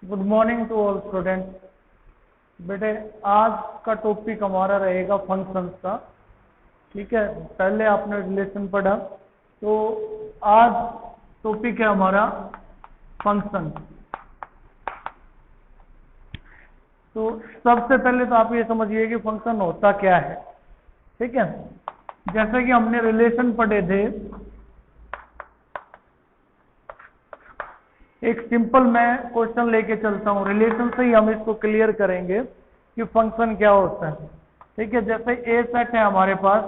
Good morning to all student. बेटे आज का टॉपिक हमारा रहेगा फंक्शंस का। ठीक है, पहले आपने रिलेशन पढ़ा, तो आज टॉपिक है हमारा फंक्शन। तो सबसे पहले तो आप ये समझिए कि फंक्शन होता क्या है। ठीक है, जैसे कि हमने रिलेशन पढ़े थे, एक सिंपल मैं क्वेश्चन लेके चलता हूँ, रिलेशन से ही हम इसको क्लियर करेंगे कि फंक्शन क्या होता है। ठीक है, जैसे ए सेट है हमारे पास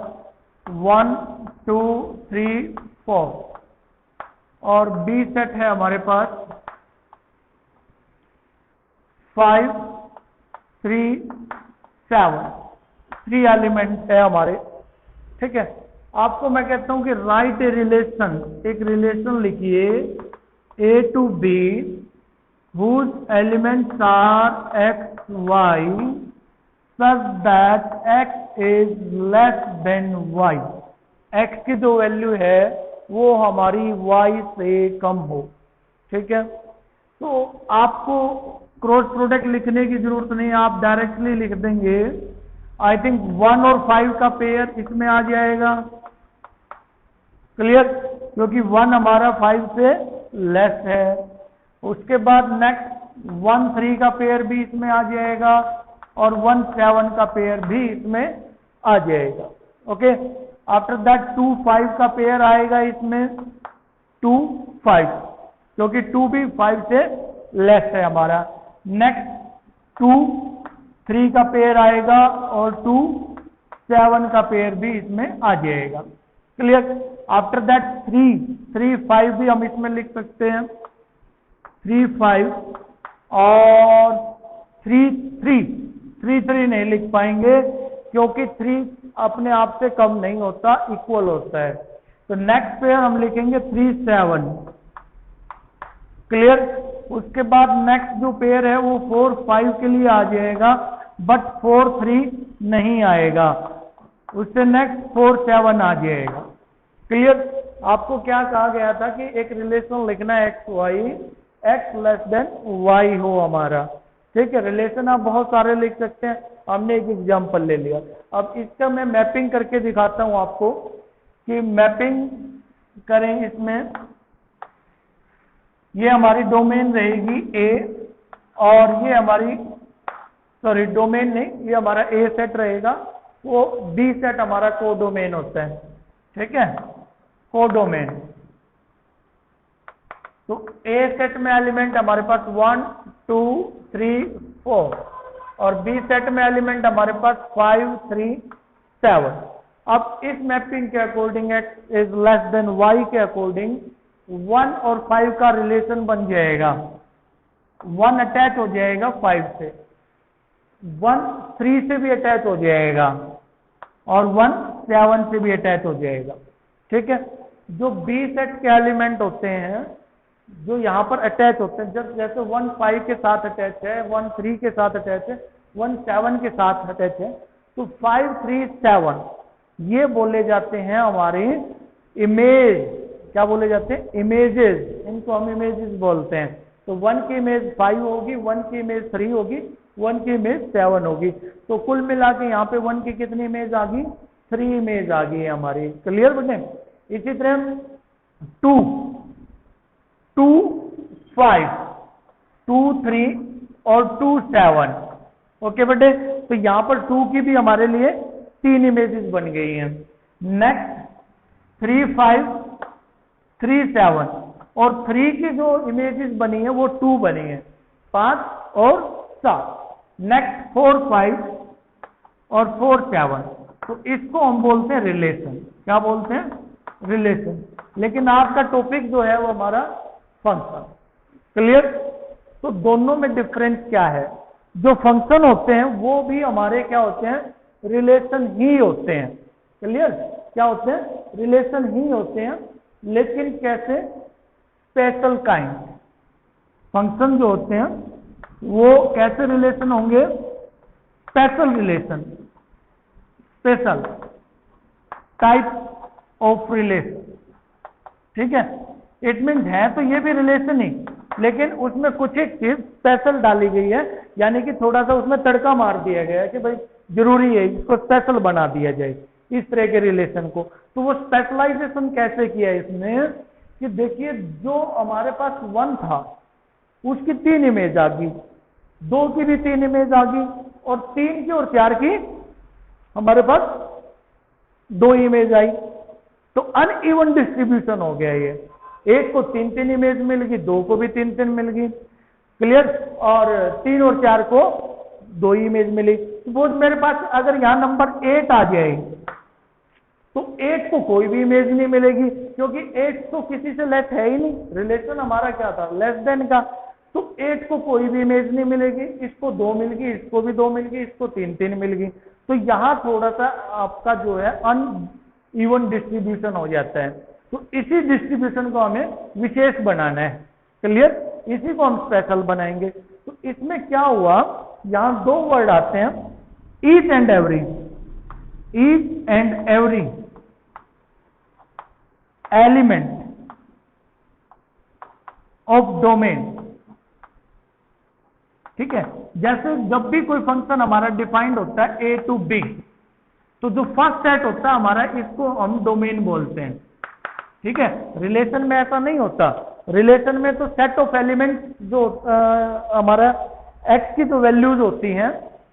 1 2 3 4 और बी सेट है हमारे पास 5 3 7, 3 एलिमेंट है हमारे। ठीक है, आपको मैं कहता हूं कि राइट ए रिलेशन, एक रिलेशन लिखिए A to B whose elements are x, y such that x is less than y। x की जो वैल्यू है वो हमारी y से कम हो। ठीक है, तो आपको क्रॉस प्रोडक्ट लिखने की जरूरत नहीं, आप डायरेक्टली लिख देंगे। आई थिंक 1 और 5 का पेयर इसमें आ जाएगा। क्लियर, क्योंकि 1 हमारा 5 से लेस है। उसके बाद नेक्स्ट 1 3 का पेयर भी इसमें आ जाएगा और 1 7 का पेयर भी इसमें आ जाएगा। ओके, आफ्टर दैट 2 5 का पेयर आएगा इसमें, 2 5, क्योंकि 2 भी 5 से लेस है हमारा। नेक्स्ट 2 3 का पेयर आएगा और 2 7 का पेयर भी इसमें आ जाएगा। क्लियर, आफ्टर दैट 3 5 भी हम इसमें लिख सकते हैं, 3 5 और 3 नहीं लिख पाएंगे क्योंकि 3 अपने आप से कम नहीं होता, इक्वल होता है। तो नेक्स्ट पेयर हम लिखेंगे 3 7। क्लियर, उसके बाद नेक्स्ट जो पेयर है वो 4 5 के लिए आ जाएगा, बट 4 3 नहीं आएगा। उससे नेक्स्ट 4 7 आ जाएगा। क्लियर, आपको क्या कहा गया था कि एक रिलेशन लिखना है x y, x less than y हो हमारा। ठीक है, रिलेशन आप बहुत सारे लिख सकते हैं, हमने एक एग्जांपल ले लिया। अब इसका मैं मैपिंग करके दिखाता हूं आपको कि मैपिंग करें। इसमें ये हमारी डोमेन रहेगी ए और ये हमारी, सॉरी डोमेन नहीं, ये हमारा ए सेट रहेगा, वो बी सेट हमारा कोडोमेन होता है। ठीक है, कोडोमेन। तो ए सेट में एलिमेंट हमारे पास 1 2 3 4 और बी सेट में एलिमेंट हमारे पास 5 3 7। अब इस मैपिंग के according x is less than y के अकॉर्डिंग 1 और 5 का रिलेशन बन जाएगा। 1 अटैच हो जाएगा 5 से, 1 3 से भी अटैच हो जाएगा और 1 7 से भी अटैच हो जाएगा। ठीक है, जो बी सेट के एलिमेंट होते हैं जो यहाँ पर अटैच होते हैं, जब जैसे 1 5 के साथ अटैच है, 1 3 के साथ अटैच है, 1 7 के साथ अटैच है, तो 5 3 7 ये बोले जाते हैं हमारे इमेज। क्या बोले जाते हैं? इमेजेस। इनको हम इमेजेस बोलते हैं। तो 1 की इमेज 5 होगी, 1 की इमेज 3 होगी, 1 की इमेज 7 होगी। तो कुल मिला के यहाँ पे 1 की कितनी इमेज आ गई? 3 इमेज आ गई है हमारी। क्लियर बेटे? इसी तरह 2 2 5 2 3 और 2 7। ओके बेटे, तो यहाँ पर 2 की भी हमारे लिए 3 इमेजेस बन गई हैं। नेक्स्ट 3 5 3 7 और 3 की जो इमेजेस बनी है वो 2 बनी है, 5 और 7। नेक्स्ट 4 5 और 4 7। तो इसको हम बोलते हैं रिलेशन। क्या बोलते हैं? रिलेशन। लेकिन आज का टॉपिक जो है वो हमारा फंक्शन। क्लियर? तो दोनों में डिफरेंस क्या है? जो फंक्शन होते हैं वो भी हमारे क्या होते हैं? रिलेशन ही होते हैं। क्लियर? क्या होते हैं? रिलेशन ही होते हैं, लेकिन कैसे? Special kind. फंक्शन जो होते हैं वो कैसे रिलेशन होंगे? Special relation, special type of relation. ठीक है, इट मीन्स है तो ये भी रिलेशन ही, लेकिन उसमें कुछ एक चीज स्पेशल डाली गई है, यानी कि थोड़ा सा उसमें तड़का मार दिया गया है कि भाई जरूरी है इसको स्पेशल बना दिया जाए इस तरह के रिलेशन को। तो वो स्पेशलाइजेशन कैसे किया है इसमें कि देखिए जो हमारे पास 1 था उसकी 3 इमेज आ गई, 2 की भी 3 इमेज आ गई, और 3 की और 4 की हमारे पास 2 इमेज आई। तो अनइवन डिस्ट्रीब्यूशन हो गया ये, एक को 3 इमेज मिल गई, 2 को भी 3 मिल गई, क्लियर, और 3 और 4 को 2 इमेज मिली। सपोज मेरे पास अगर यहां नंबर 8 आ जाए तो 8 को कोई भी इमेज नहीं मिलेगी, क्योंकि 8 तो किसी से लेस है ही नहीं, रिलेशन हमारा क्या था, लेस देन का। तो 8 को कोई भी इमेज नहीं मिलेगी, इसको 2 मिल गई, इसको भी 2 मिल गई, इसको 3 मिल गई। तो यहां थोड़ा सा आपका जो है अनइवन डिस्ट्रीब्यूशन हो जाता है। तो इसी डिस्ट्रीब्यूशन को हमें विशेष बनाना है, क्लियर, इसी को हम स्पेशल बनाएंगे। तो इसमें क्या हुआ, यहां 2 वर्ड आते हैं, each and every, each and every element of domain. ठीक है, जैसे जब भी कोई फंक्शन हमारा डिफाइंड होता है A to B, तो जो फर्स्ट सेट होता है हमारा, इसको हम डोमेन बोलते हैं। ठीक है, रिलेशन में ऐसा नहीं होता, रिलेशन में तो सेट ऑफ एलिमेंट जो हमारा x की जो वैल्यूज होती हैं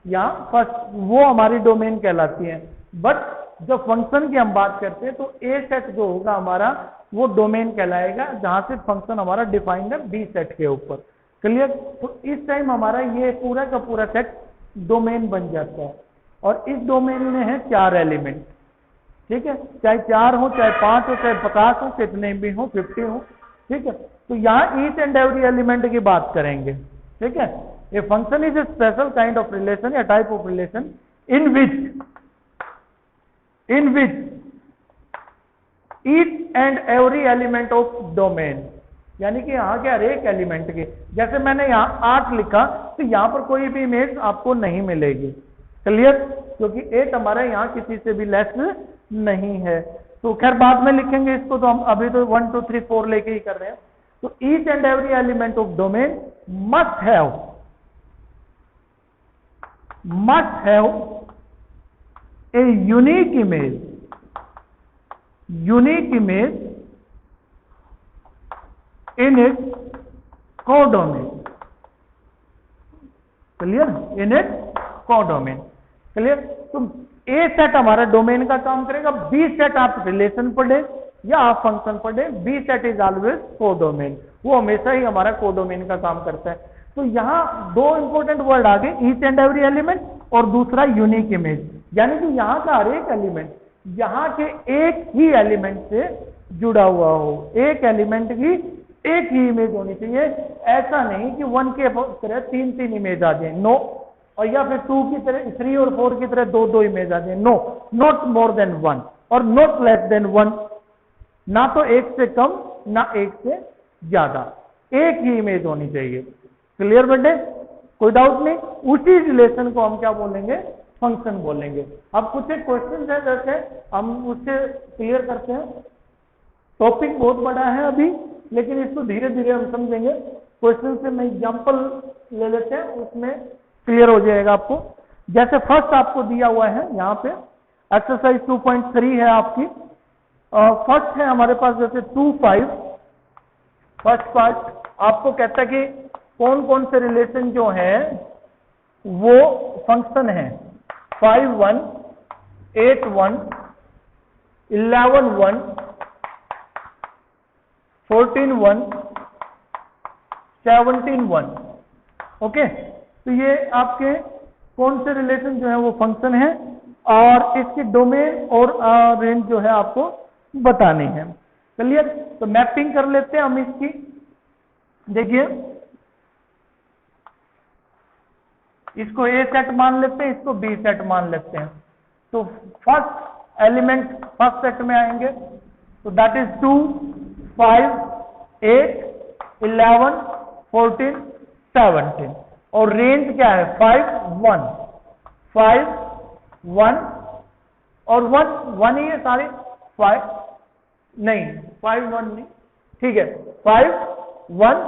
या फर्स्ट, वो हमारी डोमेन कहलाती हैं। बट जब फंक्शन की हम बात करते हैं तो A सेट जो होगा हमारा वो डोमेन कहलाएगा, जहां से फंक्शन हमारा डिफाइंड है B सेट के ऊपर, क्लियर। तो इस टाइम हमारा ये पूरा का पूरा सेट डोमेन बन जाता है, और इस डोमेन में है 4 एलिमेंट। ठीक है, चाहे 4 हो, चाहे 5 हो, चाहे 50 हो, कितने भी हो, 50 हो। ठीक है, तो यहाँ ईच एंड एवरी एलिमेंट की बात करेंगे। ठीक है, a function is a special kind of relation या type of relation in which each and every element of domain, यानी कि यहाँ के हर एक एलिमेंट के, जैसे मैंने यहाँ 8 लिखा तो यहाँ पर कोई भी इमेज आपको नहीं मिलेगी, क्लियर, क्योंकि 8 हमारा यहाँ किसी से भी लेस नहीं है। तो खैर बाद में लिखेंगे इसको, तो हम अभी तो 1 2 3 4 लेके ही कर रहे हैं। तो each and every element of domain must have a unique image in its codomain, clear, in its codomain, clear. तो ए सेट हमारा डोमेन का काम करेगा, बी सेट आप रिलेशन पढ़े या आप फंक्शन पढ़े, b set is always codomain, वो हमेशा ही हमारा कोडोमेन का काम करता है। तो यहाँ 2 इंपॉर्टेंट वर्ड आ गए, ईच एंड एवरी एलिमेंट और दूसरा यूनिक इमेज, यानी कि यहाँ का हर एक एलिमेंट यहाँ के एक ही एलिमेंट से जुड़ा हुआ हो, एक एलिमेंट की एक ही इमेज होनी चाहिए। ऐसा नहीं कि 1 के तरह 3 इमेज आ जाए, नो, और या फिर 2 की तरह 3 और 4 की तरह 2 इमेज आ जाए, नो, नॉट मोर देन 1 और नॉट लेस देन 1, ना तो 1 से कम ना 1 से ज्यादा, एक ही इमेज होनी चाहिए, क्लियर बेटे, कोई डाउट नहीं। उसी रिलेशन को हम क्या बोलेंगे, फंक्शन बोलेंगे। अब कुछ एक क्वेश्चन है, जैसे हम उससे क्लियर करते हैं। टॉपिक बहुत बड़ा है अभी, लेकिन इसको धीरे धीरे हम समझेंगे। क्वेश्चन से मैं एग्जांपल ले लेते हैं, उसमें क्लियर हो जाएगा आपको। जैसे फर्स्ट आपको दिया हुआ है यहाँ पे एक्सरसाइज 2.3 है आपकी, फर्स्ट है हमारे पास जैसे 2-5, फर्स्ट पार्ट आपको कहता है कि कौन कौन से रिलेशन जो है वो फंक्शन है, 5-1, 8-1, 11-1, 14-1, 17-1, ओके। तो ये आपके कौन से रिलेशन जो है वो फंक्शन है, और इसकी डोमेन और रेंज जो है आपको बतानी है, क्लियर। तो मैपिंग कर लेते हैं हम इसकी, देखिए इसको ए सेट मान लेते हैं, इसको बी सेट मान लेते हैं। तो फर्स्ट एलिमेंट फर्स्ट सेट में आएंगे, तो दैट इज 2, 5, 8, 11, 14, 17, और रेंज क्या है 5, 1, 5, 1 और 1 ही है सारे, 5 नहीं, 5, 1 नहीं, ठीक है, 5, 1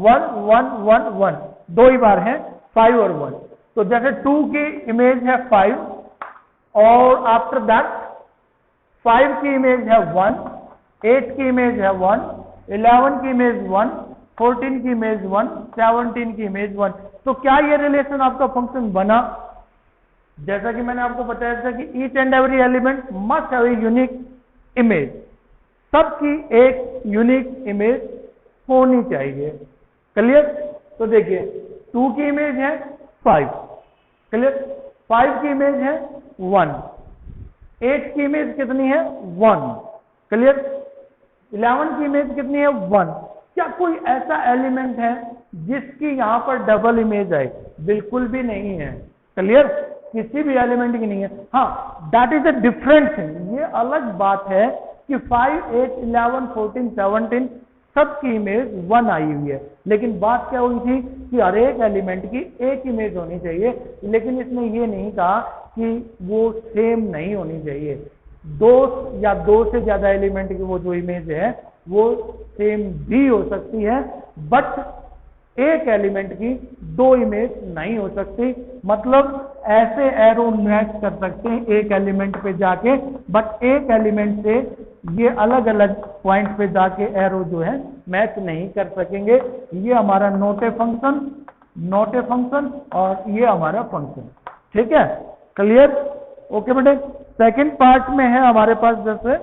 1 1 1 1, दो ही बार हैं 5 और 1। तो जैसे 2 की इमेज है 5 और आफ्टर दैट 5 की इमेज है 1, 8 की इमेज है 1, 11 की इमेज 1, 14 की इमेज 1, 17 की इमेज 1। तो क्या ये रिलेशन आपका फंक्शन बना? जैसा कि मैंने आपको बताया था कि each and every element must have a unique image, सबकी एक यूनिक इमेज होनी चाहिए। क्लियर? तो देखिए 2 की इमेज है 5, क्लियर, 5 की इमेज है 1, 8 की इमेज कितनी है 1, क्लियर, 11 की इमेज कितनी है 1। क्या कोई ऐसा एलिमेंट है जिसकी यहां पर डबल इमेज आए? बिल्कुल भी नहीं है। क्लियर? किसी भी एलिमेंट की नहीं है। हाँ, that is a different thing, ये अलग बात है कि 5, 8, 11, 14, 17 सबकी इमेज 1 आई हुई है, लेकिन बात क्या हुई थी कि हर एक एलिमेंट की एक इमेज होनी चाहिए, लेकिन इसने ये नहीं कहा कि वो सेम नहीं होनी चाहिए। 2 या 2 से ज्यादा एलिमेंट की वो जो इमेज है वो सेम भी हो सकती है, बट एक एलिमेंट की 2 इमेज नहीं हो सकती। मतलब ऐसे एरो मैच कर सकते हैं एक एलिमेंट पे जाके, बट एक एलिमेंट से ये अलग अलग पॉइंट पे जाके एरो जो है मैच नहीं कर सकेंगे। ये हमारा नोट ए फंक्शन और ये हमारा फंक्शन। ठीक है? क्लियर? ओके बेटे। सेकंड पार्ट में है हमारे पास जैसे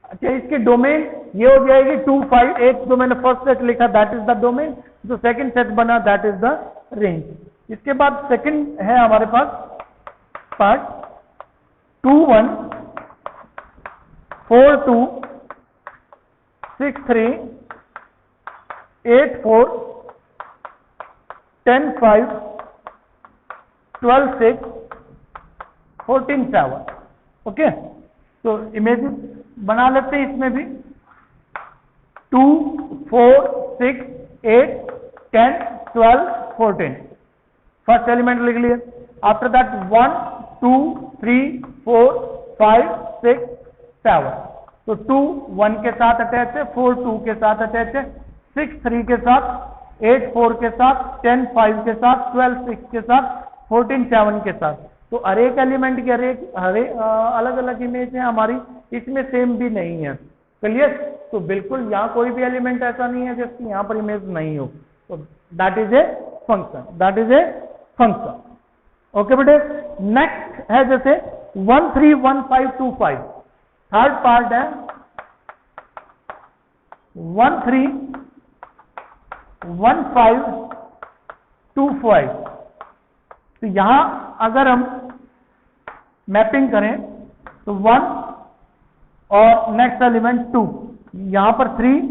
अच्छा, इसके डोमेन ये हो जाएगी 2, 5, 8। जो मैंने फर्स्ट सेट लिखा दैट इज द डोमेन, जो सेकंड सेट बना दैट इज द रेंज। इसके बाद सेकंड है हमारे पास पार्ट 2, 1, 4, 2, 6, 3, 8, 4, 10, 5, 12, 6, 14, 7। ओके, तो इमेजेस बना लेते हैं इसमें भी 2, 4, 6, 8, 10, 12, 14। फर्स्ट एलिमेंट लिख लिए। After that 1, 2, 3, 4, 5, 6, 7। तो 2 1 के साथ अटैच है, 4 2 के साथ अटैच है, 6 3 के साथ, 8 4 के साथ, 10 5 के साथ, 12 6 के साथ, 14 7 के साथ। तो हर एक एलिमेंट की हर एक अलग अलग इमेज है हमारी, इसमें सेम भी नहीं है। क्लियर? तो बिल्कुल यहाँ कोई भी एलिमेंट ऐसा नहीं है जिसकी यहाँ पर इमेज नहीं हो। तो that is a function. Okay बेटे। नेक्स्ट है जैसे 1 3 1 5 2 5। थर्ड पार्ट है 1 3 1 5 2 5। तो यहां अगर हम मैपिंग करें तो 1 और नेक्स्ट एलिमेंट 2, यहां पर 3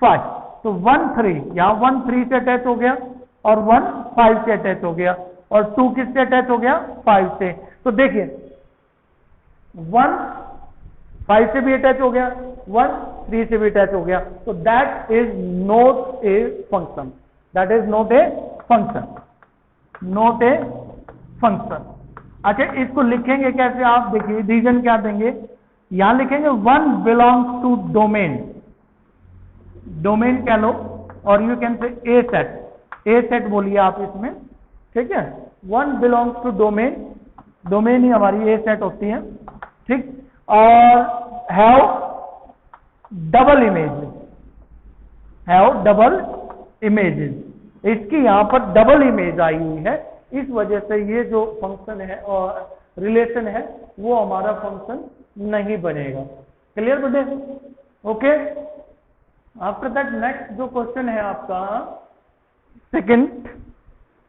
5। तो 1 3, यहां 1 3 से अटैच हो गया और 1 5 से अटैच हो गया, और 2 किससे अटैच हो गया? 5 से। तो देखिए 1 5 से भी अटैच हो गया, 1 3 से भी अटैच हो गया। तो that is not a function, not a function. अच्छा, इसको लिखेंगे कैसे? आप देखिए रीजन क्या देंगे। यहां लिखेंगे 1 बिलोंग्स टू डोमेन कह लो, और you can say A set बोलिए आप इसमें। ठीक है? 1 बिलोंग्स टू डोमेन ही हमारी ए सेट होती है। ठीक? और हैव डबल इमेजेस, इसकी यहां पर डबल इमेज आई हुई है, इस वजह से ये जो फंक्शन है और रिलेशन है वो हमारा फंक्शन नहीं बनेगा। क्लियर बेटे? ओके। आफ्टर दैट नेक्स्ट जो क्वेश्चन है आपका सेकंड,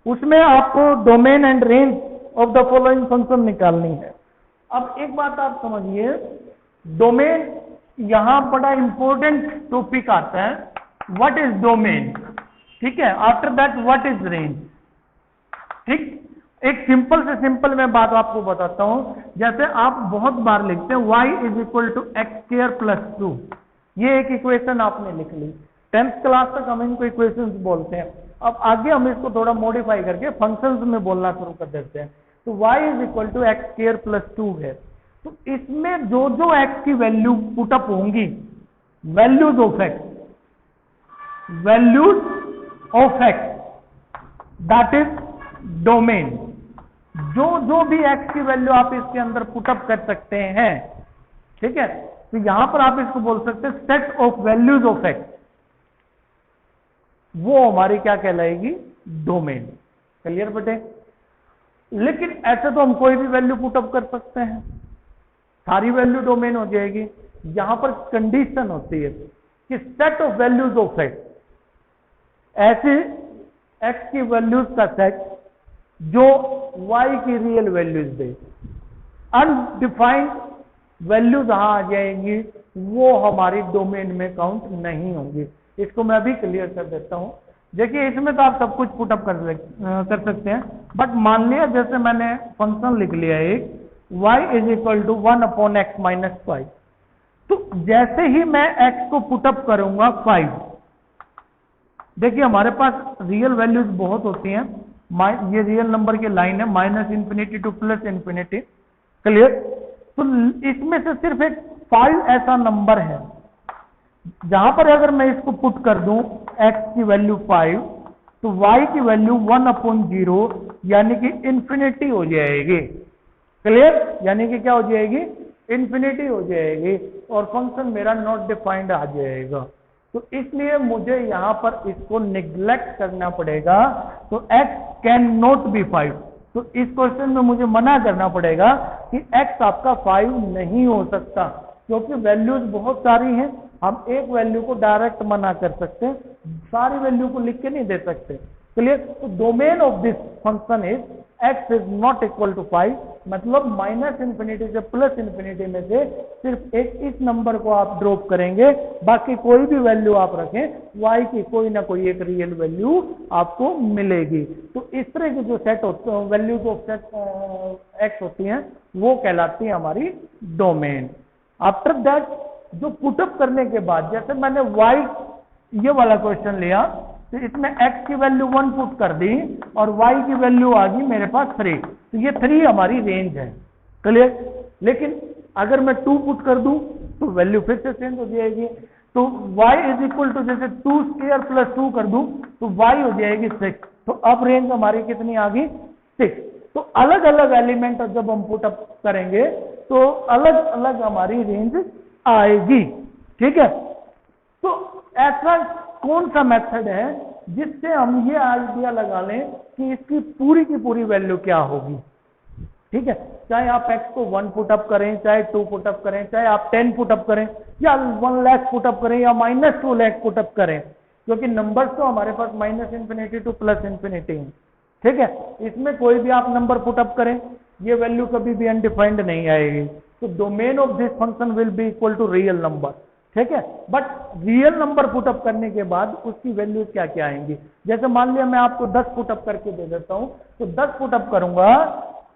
उसमें आपको domain and range of the following function निकालनी है। अब एक बात आप समझिए, डोमेन यहां बड़ा इंपॉर्टेंट टॉपिक आता है। What is domain? ठीक है? After that what is range? ठीक? एक सिंपल से सिंपल मैं बात आपको बताता हूं। जैसे आप बहुत बार लिखते हैं y is equal to x² + 2, ये एक इक्वेशन आपने लिख ली। 10th क्लास तक हम इनको इक्वेशंस बोलते हैं। अब आगे हम इसको थोड़ा मॉडिफाई करके फंक्शंस में बोलना शुरू कर देते हैं। तो y is equal to x² + 2 है। तो इसमें जो जो एक्स की वैल्यू पुटअप होंगी, values of x, values of x that is domain. जो जो भी एक्स की वैल्यू आप इसके अंदर पुटअप कर सकते हैं, ठीक है, तो यहां पर आप इसको बोल सकते हैं set of values of x, वो हमारी क्या कहलाएगी, डोमेन। क्लियर बेटे? लेकिन ऐसे तो हम कोई भी वैल्यू पुटअप कर सकते हैं, सारी वैल्यू डोमेन हो जाएगी। यहां पर कंडीशन होती है कि set of values of x, ऐसे एक्स की वैल्यूज का सेट जो वाई की रियल वैल्यूज दे। अनडिफाइंड वैल्यू जहां आ जाएंगी वो हमारी डोमेन में काउंट नहीं होंगी। इसको मैं अभी क्लियर कर देता हूं। देखिए इसमें तो आप सब कुछ पुटअप कर सकते हैं, बट मान लिया जैसे मैंने फंक्शन लिख लिया एक y is equal to 1/x minus 5, तो जैसे ही मैं x को पुटअप करूंगा 5, देखिए हमारे पास रियल वैल्यूज बहुत होती हैं, ये रियल नंबर की लाइन है minus infinity to plus infinity. Clear? तो इसमें से सिर्फ एक 5 ऐसा नंबर है जहां पर अगर मैं इसको पुट कर दूं x की वैल्यू 5, तो y की वैल्यू 1/0 यानी कि इंफिनिटी हो जाएगी। क्लियर? यानी कि क्या हो जाएगी, इंफिनिटी हो जाएगी और फंक्शन मेरा नॉट डिफाइंड आ जाएगा। तो इसलिए मुझे यहां पर इसको निग्लेक्ट करना पड़ेगा। तो x कैन नॉट बी 5, तो इस क्वेश्चन में मुझे मना करना पड़ेगा कि x आपका 5 नहीं हो सकता, क्योंकि वैल्यूज बहुत सारी हैं। हम एक वैल्यू को डायरेक्ट मना कर सकते हैं, सारी वैल्यू को लिख के नहीं दे सकते। क्लियर? तो domain of this function is x is not equal to 5, मतलब माइनस इंफिनिटी से प्लस इंफिनिटी में से सिर्फ एक इस नंबर को आप ड्रॉप करेंगे, बाकी कोई भी वैल्यू आप रखें y की कोई ना कोई एक रियल वैल्यू आपको मिलेगी। तो इस तरह के जो सेट होते हैं, वैल्यूज ऑफ सेट x होती हैं, वो कहलाती है हमारी डोमेन। आफ्टर दैट जो पुटअप करने के बाद, जैसे मैंने y ये वाला क्वेश्चन लिया, तो इसमें x की वैल्यू 1 पुट कर दी और y की वैल्यू आ गई मेरे पास 3, तो ये 3 हमारी रेंज है। क्लियर? लेकिन अगर मैं 2 पुट कर दूं तो वैल्यू फिर से चेंज हो जाएगी। तो y इज इक्वल टू जैसे 2 स्क्वायर प्लस 2 कर दूं तो y हो जाएगी 6, तो अब रेंज हमारी कितनी आ गई, 6। तो अलग अलग एलिमेंट जब हम पुटअप करेंगे तो अलग अलग हमारी रेंज आएगी। ठीक है? तो ऐसा कौन सा मेथड है जिससे हम ये आइडिया लगा लें कि इसकी पूरी की पूरी वैल्यू क्या होगी। ठीक है? चाहे आप x को 1 पुटअप करें, चाहे 2 पुटअप करें, चाहे आप 10 पुटअप करें, या 1 लाख पुटअप करें, या -2 लाख पुटअप करें, क्योंकि नंबर्स तो हमारे पास minus infinity to plus infinity है। ठीक है? इसमें कोई भी आप नंबर पुटअप करें, ये वैल्यू कभी भी अनडिफाइंड नहीं आएगी। तो domain of this function will be equal to real number. ठीक है? बट रियल नंबर पुटअप करने के बाद उसकी वैल्यू क्या क्या आएंगी। जैसे मान लिया मैं आपको 10 पुटअप करके दे देता हूं, तो 10 पुटअप करूंगा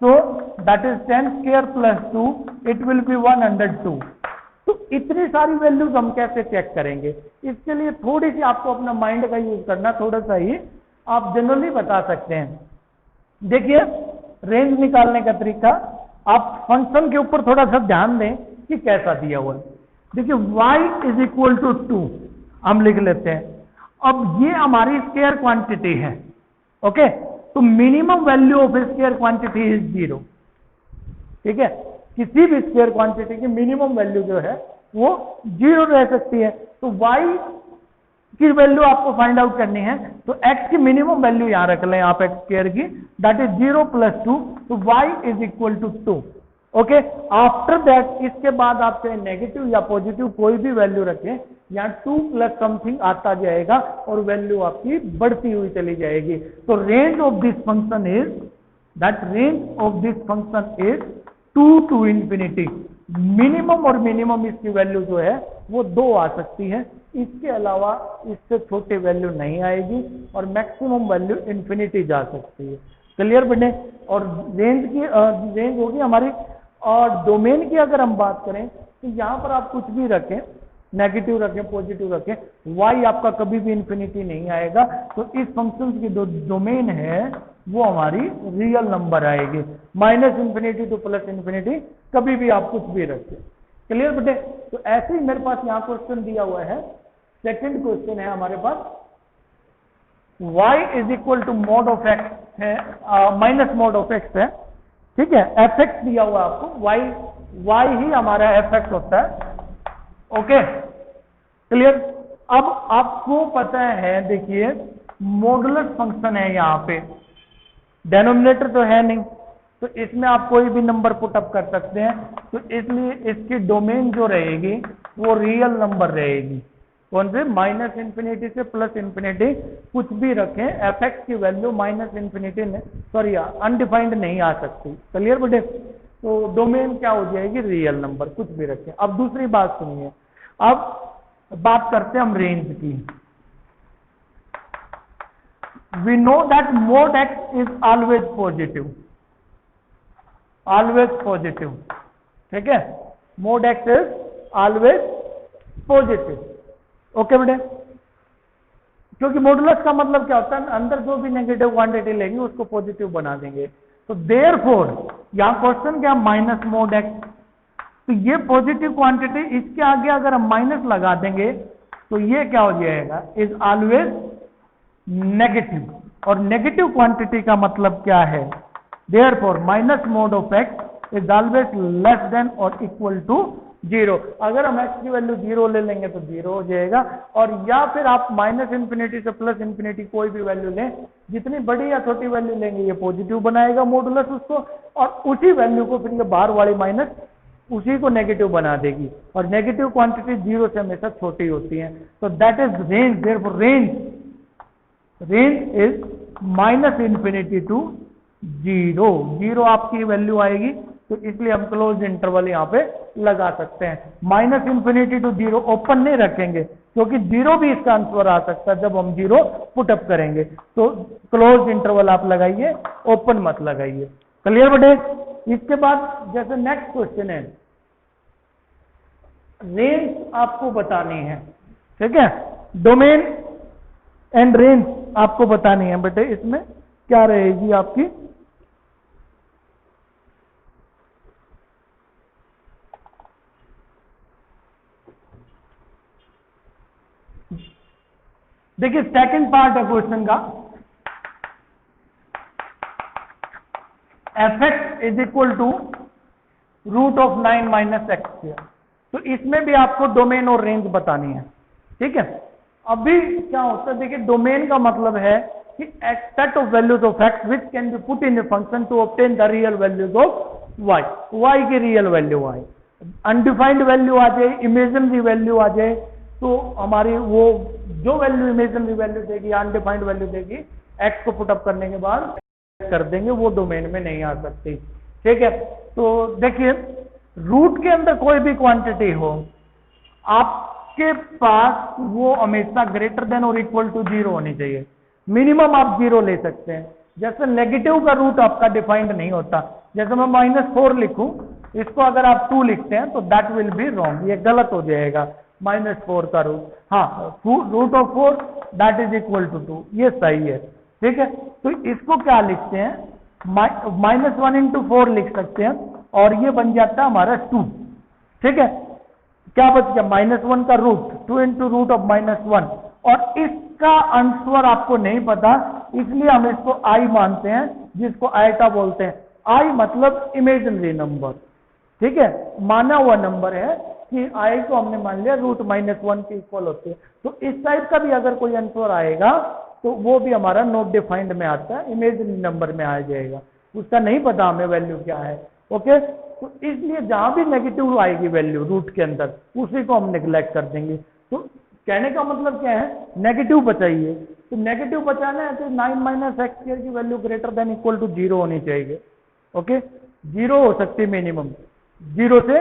तो that is 10 square plus 2, it will be 102। तो इतनी सारी वैल्यूज हम कैसे चेक करेंगे, इसके लिए थोड़ी सी आपको अपना माइंड का यूज करना, थोड़ा सा ही आप जनरली बता सकते हैं। देखिए रेंज निकालने का तरीका, आप फंक्शन के ऊपर थोड़ा सा ध्यान दें कि कैसा दिया हुआ है। देखिए y इज इक्वल टू 2 हम लिख लेते हैं। अब ये हमारी स्केयर क्वांटिटी है। ओके? तो minimum value of square quantity is 0। ठीक है? किसी भी स्केयर क्वांटिटी की मिनिमम वैल्यू जो है वो 0 रह सकती है। तो y की वैल्यू आपको फाइंड आउट करनी है, तो x की मिनिमम वैल्यू यहां रख लें आप x स्क्वायर की, दैट इज 0 + 2, तो y is equal to 2। Okay? After that इसके बाद आप चाहे नेगेटिव या पॉजिटिव कोई भी वैल्यू रखें, यहाँ 2 प्लस समथिंग आता जाएगा और वैल्यू आपकी बढ़ती हुई चली जाएगी। तो range of this function is, that range of this function is 2 to infinity. Minimum और मिनिमम इसकी वैल्यू जो है वो 2 आ सकती है, इसके अलावा इससे छोटी वैल्यू नहीं आएगी और मैक्सिमम वैल्यू इंफिनिटी जा सकती है। क्लियर बने? और रेंज की रेंज होगी हमारी। और डोमेन की अगर हम बात करें तो यहां पर आप कुछ भी रखें, नेगेटिव रखें, पॉजिटिव रखें, y आपका कभी भी इंफिनिटी नहीं आएगा। तो इस फंक्शन की जो डोमेन है वो हमारी रियल नंबर आएगी। Minus infinity two plus infinity कभी भी आप कुछ भी रखें। क्लियर बेटे? तो ऐसे ही मेरे पास यहाँ क्वेश्चन दिया हुआ है, सेकंड क्वेश्चन है हमारे पास, y is equal to mod of x है, माइनस मॉड ऑफ एक्स है, ठीक है, एफ एक्स दिया हुआ है आपको, y ही हमारा एफ एक्स होता है। Okay clear? अब आपको पता है, देखिए मॉडुलस फंक्शन है यहाँ पे, डेनोमिनेटर तो है नहीं, तो इसमें आप कोई भी नंबर पुट अप कर सकते हैं, तो इसलिए इसकी डोमेन जो रहेगी वो रियल नंबर रहेगी। कौन से? माइनस इन्फिनिटी से प्लस इन्फिनिटी कुछ भी रखें, एफ एक्स की value minus infinity sorry undefined नहीं आ सकती। क्लियर बेटे? तो डोमेन क्या हो जाएगी? रियल नंबर, कुछ भी रखें। अब दूसरी बात सुनिए, अब बात करते हैं हम रेंज की। We know that mod x is always positive, always positive, ठीक है, mod x is always positive. Okay बेटे? क्योंकि मॉडुलस का मतलब क्या होता है, अंदर जो भी नेगेटिव क्वांटिटी लेंगे उसको पॉजिटिव बना देंगे। तो देयरफॉर यहां क्वेश्चन क्या, माइनस mod x, तो ये पॉजिटिव क्वांटिटी, इसके आगे अगर हम माइनस लगा देंगे तो ये क्या हो जाएगा, इज ऑलवेज नेगेटिव। और नेगेटिव क्वांटिटी का मतलब क्या है, therefore minus mod of x is always less than और इक्वल टू 0। अगर हम x की वैल्यू 0 ले लेंगे तो 0 हो जाएगा, और या फिर आप माइनस इन्फिनिटी से प्लस इन्फिनिटी कोई भी वैल्यू लें, जितनी बड़ी या छोटी वैल्यू लेंगे ये पॉजिटिव बनाएगा मॉडुलस उसको, और उसी वैल्यू को फिर ये बाहर वाली माइनस उसी को नेगेटिव बना देगी, और नेगेटिव क्वांटिटी 0 से हमेशा छोटी होती है। तो that is range, therefore range is minus infinity to 0। 0 आपकी वैल्यू आएगी, तो इसलिए हम क्लोज इंटरवल यहाँ पे लगा सकते हैं। माइनस इन्फिनिटी टू 0 ओपन नहीं रखेंगे, क्योंकि 0 भी इसका आंसर आ सकता है जब हम 0 पुटअप करेंगे। तो क्लोज इंटरवल आप लगाइए, ओपन मत लगाइए। क्लियर बेटे? इसके बाद जैसे नेक्स्ट क्वेश्चन है, रेंज आपको बतानी है, ठीक है, डोमेन एंड रेंज आपको बतानी है बेटे। इसमें क्या रहेगी आपकी, देखिए सेकंड पार्ट है क्वेश्चन का, f x is equal to root of 9 minus x square. तो इसमें भी आपको डोमेन और रेंज बतानी है, ठीक है। अभी क्या होता है, देखिए डोमेन का मतलब है कि set of values of x which can be put in a function to obtain the real values of y, y की रियल वैल्यू आए, अनडिफाइंड वैल्यू आ जाए, इमेजिनरी वैल्यू आ जाए, तो हमारी वो जो वैल्यू इमेजिनरी वैल्यू देगी, अनडिफाइंड वैल्यू देगी, एक्स को पुटअप करने के बाद कर देंगे, वो डोमेन में नहीं आ सकती, ठीक है। तो देखिए रूट के अंदर कोई भी क्वांटिटी हो, आपके पास वो हमेशा ग्रेटर देन और इक्वल टू 0 होनी चाहिए। मिनिमम आप 0 ले सकते हैं। जैसे नेगेटिव का रूट आपका डिफाइंड नहीं होता, जैसे मैं -4 लिखूं, इसको अगर आप 2 लिखते हैं तो दैट विल बी रॉन्ग, ये गलत हो जाएगा। -4 का रूट, हाँ, root of 4 that is equal to 2, ये सही है, ठीक है। तो इसको क्या लिखते हैं, -1 इंटू 4 लिख सकते हैं, और ये बन जाता है हमारा 2, ठीक है। क्या बच गया, -1 का रूट, 2 इंटू रूट ऑफ -1, और इसका आंसर आपको नहीं पता, इसलिए हम इसको आई मानते हैं, जिसको आयटा बोलते हैं। आई मतलब इमेजिनरी नंबर, ठीक है, माना हुआ नंबर है कि आई को हमने मान लिया रूट -1 के इक्वल होते हैं। तो इस टाइप का भी अगर कोई आंसर आएगा तो वो भी हमारा नॉट डिफाइंड में आता है, इमेजिनरी नंबर में आ जाएगा, उसका नहीं पता हमें वैल्यू क्या है, ओके। तो इसलिए जहां भी नेगेटिव आएगी वैल्यू रूट के अंदर, उसी को हम निगलेक्ट कर देंगे। तो कहने का मतलब क्या है, नेगेटिव बचाइए। तो नेगेटिव बचाना है तो 9 माइनस एक्स स्क्वायर की value greater than equal to 0 होनी चाहिए, ओके। 0 हो सकती है मिनिमम, 0 से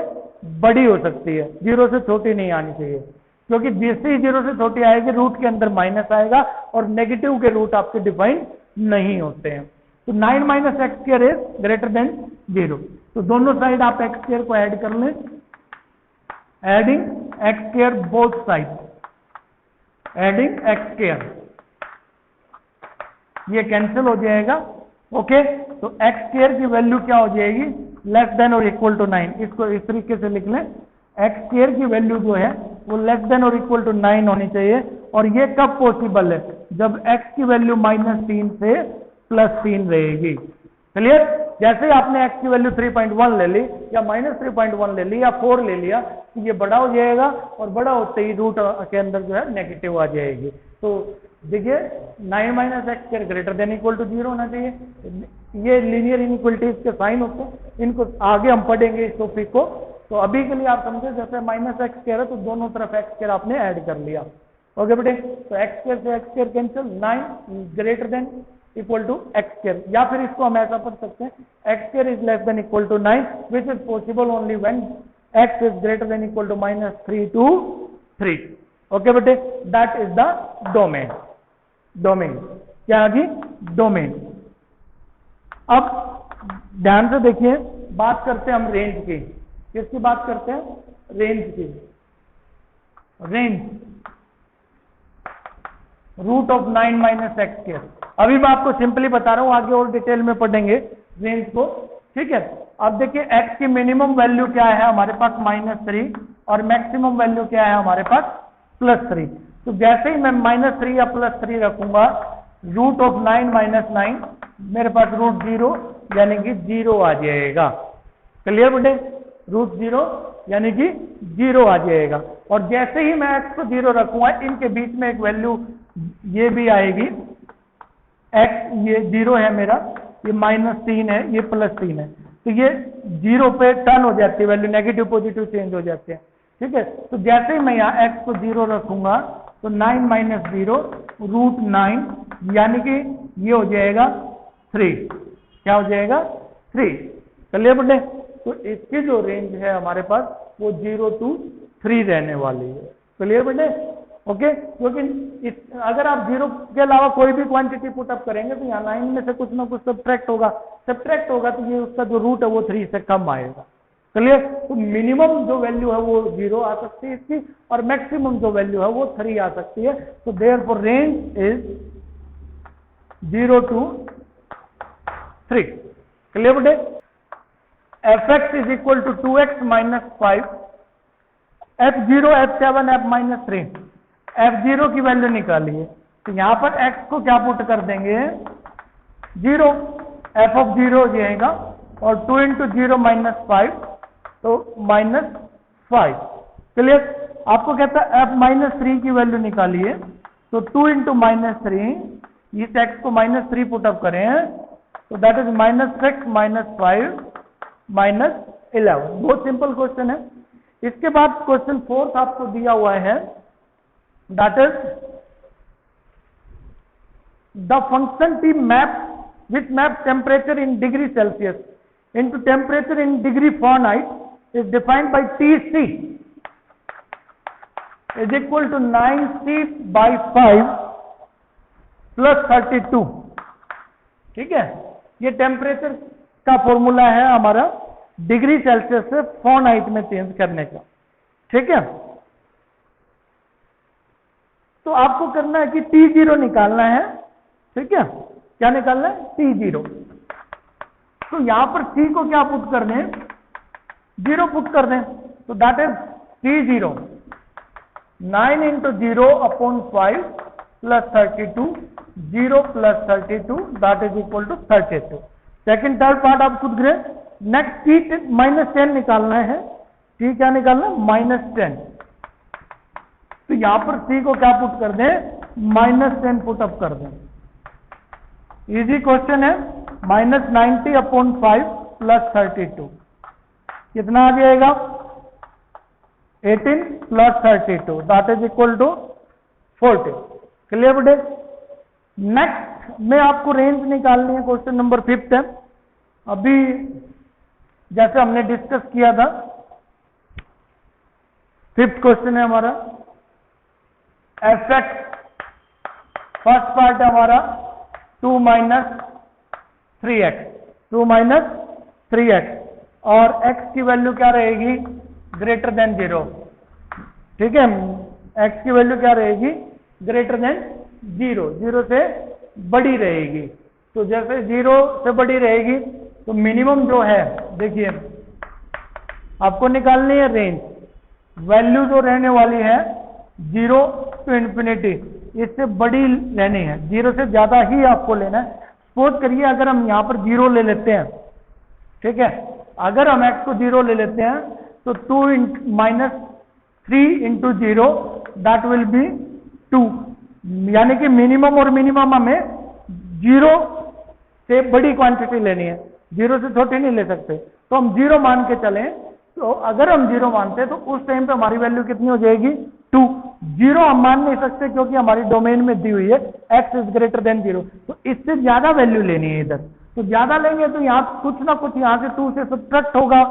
बड़ी हो सकती है, 0 से छोटी नहीं आनी चाहिए, क्योंकि जैसे ही 0 से छोटी आएगी रूट के अंदर माइनस आएगा, और नेगेटिव के रूट आपके डिफाइन नहीं होते हैं। तो 9 minus x square is greater then 0। तो दोनों साइड आप एक्स स्क्वायर को ऐड कर लें, adding x square both side, adding x square, ये कैंसिल हो जाएगा, ओके, तो एक्स स्क्वायर की वैल्यू क्या हो जाएगी, लेस देन और इक्वल टू 9। इसको इस तरीके से लिख लें, एक्स स्क्वायर की वैल्यू जो है वो लेस देन और इक्वल टू 9 होनी चाहिए। और ये कब पॉसिबल है, जब एक्स की वैल्यू -3 से +3 रहेगी। क्लियर? जैसे ही आपने एक्स की वैल्यू 3.1 ले ली या -3.1 ले ली या 4 ले लिया, तो ये बड़ा हो जाएगा और बड़ा होते ही रूट के अंदर जो है नेगेटिव आ जाएगी। तो देखिए 9 - x square greater than equal to 0 होना चाहिए। ये लीनियर इनइक्वलिटीज के साइन होते हैं, इनको आगे हम पढ़ेंगे इस टॉपिक को। तो अभी के लिए आप समझे, जैसे -x स्क्वायर है तो दोनों तरफ x स्क्वायर आपने ऐड कर लिया। ओके बेटे, तो x स्क्वायर से x square cancel, 9 greater than equal to x square, या फिर इसको हम ऐसा पढ़ सकते हैं, x square is less than equal to 9 which is possible only when x is greater than equal to -3 to 3। Okay बेटे, that is the domain. Domain क्या है जी, डोमेन। अब ध्यान से देखिए, बात करते हैं हम रेंज की। किसकी बात करते हैं, रेंज की। Range root of 9 - x square. अभी मैं आपको सिंपली बता रहा हूं, आगे और डिटेल में पढ़ेंगे रेंज को। ठीक है, अब देखिए x की मिनिमम वैल्यू क्या है हमारे पास, -3, और मैक्सिमम वैल्यू क्या है हमारे पास, +3। तो जैसे ही मैं -3 या +3 रखूंगा, रूट ऑफ 9 - 9 मेरे पास √0 यानी कि 0 आ जाएगा। क्लियर बेटे, √0 यानी कि 0 आ जाएगा। और जैसे ही मैं x को 0 रखूंगा, इनके बीच में एक वैल्यू ये भी आएगी, x ये 0 है मेरा, ये -3 है, ये +3 है, तो ये 0 पे टर्न हो जाती है वैल्यू, नेगेटिव पॉजिटिव चेंज हो जाते हैं। ठीक है, तो जैसे ही मैं यहाँ x को 0 रखूंगा, तो 9 - 0 √9 यानी कि ये हो जाएगा 3। क्या हो जाएगा, 3। क्लियर बेटे, तो इसकी जो रेंज है हमारे पास वो 0 to 3 रहने वाली है। क्लियर बेटे, ओके। क्योंकि अगर आप 0 के अलावा कोई भी क्वांटिटी पुटअप करेंगे तो यहाँ 9 में से कुछ ना कुछ सब्ट्रैक्ट होगा तो ये उसका जो रूट है वो 3 से कम आएगा। क्लियर, तो मिनिमम जो वैल्यू है वो 0 आ सकती है इसकी, और मैक्सिमम जो वैल्यू है वो 3 आ सकती है। तो therefore range is 0 to 3। Clear बेटे, fx is equal to 2x - 5, f0, f7, f-3। f0 की वैल्यू निकालिए, तो यहां पर x को क्या पुट कर देंगे, 0, f of 0 हो जाएगा, और 2 × 0 - 5, तो -5। क्लियर, आपको कहता है f-3 की वैल्यू निकालिए, तो 2 × -3, इस x को -3 पुटअप करें, तो दैट इज -6 - 5 -11। बहुत सिंपल क्वेश्चन है। इसके बाद क्वेश्चन 4 आपको दिया हुआ है, that is the function t map which map temperature in degree Celsius into temperature in degree Fahrenheit is defined by Tc is equal to 9c/5 + 32। ठीक है, ये टेम्परेचर का फॉर्मूला है हमारा डिग्री सेल्सियस से फ़ारेनहाइट में चेंज करने का। ठीक है, तो आपको करना है कि T0 निकालना है। ठीक है, क्या निकालना है, T0। तो यहां पर C को क्या पुट कर दें, 0 पुट कर दें, तो that is T0 9 × 0/5 + 32, 0 + 32 that is equal to 32। Second third part आप खुद करें। नेक्स्ट T -10 निकालना है। T क्या निकालना है, -10। तो यहां पर C को क्या पुट कर दें, -10 पुटअप कर दें। इजी क्वेश्चन है। -90/5 + 32 कितना आ जाएगा, 18 + 32 that is equal to 40। Clear बेटे, नेक्स्ट में आपको रेंज निकालनी है। क्वेश्चन नंबर 5 है। अभी जैसे हमने डिस्कस किया था, 5th क्वेश्चन है हमारा, fx फर्स्ट पार्ट है हमारा 2 - 3x, 2 - 3x, और x की वैल्यू क्या रहेगी, ग्रेटर देन 0। ठीक है, x की वैल्यू क्या रहेगी, ग्रेटर देन 0, 0 से बड़ी रहेगी। तो जैसे 0 से बड़ी रहेगी तो मिनिमम जो है, देखिए आपको निकालनी है रेंज, वैल्यू जो रहने वाली है 0 टू इन्फिनिटी, इससे बड़ी रहनी है, 0 से ज्यादा ही आपको लेना है। सपोज करिए अगर हम यहाँ पर 0 ले लेते हैं, ठीक है, अगर हम x को 0 ले लेते हैं तो 2 minus 3 into 0 that will be 2, यानी कि मिनिमम और मिनिमम हमें 0 से बड़ी क्वांटिटी लेनी है, 0 से छोटी नहीं ले सकते। तो हम 0 मान के चलें, तो अगर हम 0 मानते हैं तो उस टाइम पे हमारी वैल्यू कितनी हो जाएगी 2। 0 हम मान नहीं सकते क्योंकि हमारी डोमेन में दी हुई है x इज ग्रेटर देन 0, तो इससे ज्यादा वैल्यू लेनी है इधर, तो ज्यादा लेंगे तो यहाँ कुछ ना कुछ यहाँ से 2 से सब्ट्रैक्ट होगा,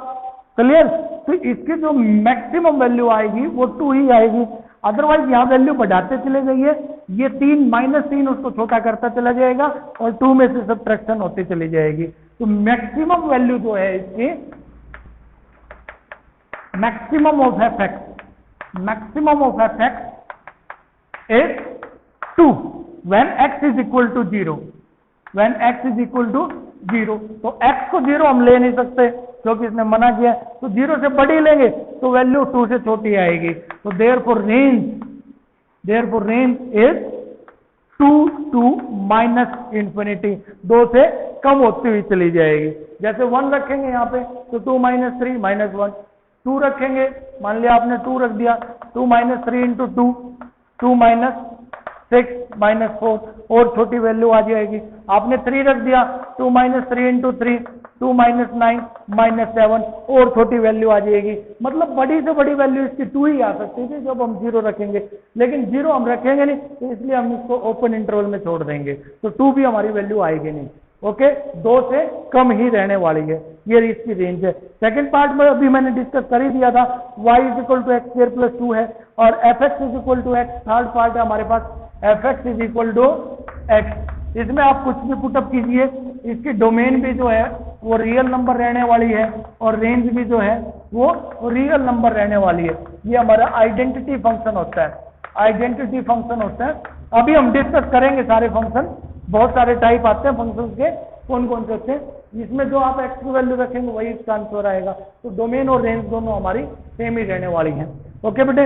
क्लियर। तो इसकी जो मैक्सिमम वैल्यू आएगी वो 2 ही आएगी, अदरवाइज यहाँ वैल्यू बढ़ाते चले जाइए, ये 3 माइनस 3 उसको छोटा करता चला जाएगा और 2 में से सब्ट्रैक्शन होती चली जाएगी। तो मैक्सिमम वैल्यू जो है इसकी, maximum of fx is 2 when x is equal to 0, when x is equal to 0। तो x को 0 हम ले नहीं सकते क्योंकि इसने मना किया, तो 0 से बड़ी लेंगे तो वैल्यू 2 से छोटी आएगी। तो therefore range is 2 to minus infinity, 2 से कम होती हुई चली जाएगी। जैसे 1 रखेंगे यहाँ पे तो 2 माइनस 3 माइनस 1, 2 रखेंगे, मान लिया आपने 2 रख दिया, 2 माइनस 3 इंटू 2, 2 माइनस 6 माइनस 4, और छोटी वैल्यू आ जाएगी। आपने 3 रख दिया, 2 माइनस 3 इंटू 3, 2 माइनस 9 माइनस 7, और छोटी वैल्यू आ जाएगी। मतलब बड़ी से बड़ी वैल्यू इसकी 2 ही आ सकती थी जब हम 0 रखेंगे, लेकिन 0 हम रखेंगे नहीं, तो इसलिए हम इसको ओपन इंटरवल में छोड़ देंगे, तो 2 भी हमारी वैल्यू आएगी नहीं। ओके, 2 से कम ही रहने वाली है, ये इसकी रेंज है। सेकंड पार्ट में अभी मैंने डिस्कस कर ही दिया था, y is equal to x square plus 2 है और fx is equal to x. Third part है हमारे पास fx is equal to x. इसमें आप कुछ भी पुटअप कीजिए, इसकी डोमेन भी जो है वो रियल नंबर रहने वाली है और रेंज भी जो है वो रियल नंबर रहने वाली है। ये हमारा आइडेंटिटी फंक्शन होता है, आइडेंटिटी फंक्शन होता है। अभी हम डिस्कस करेंगे सारे फंक्शन, बहुत सारे टाइप आते हैं फंक्शंस के, कौन कौन से होते हैं। इसमें जो आप एक्स की वैल्यू रखेंगे वही इसका आंसर आएगा। तो डोमेन और रेंज दोनों हमारी सेम ही रहने वाली हैं। ओके बेटे।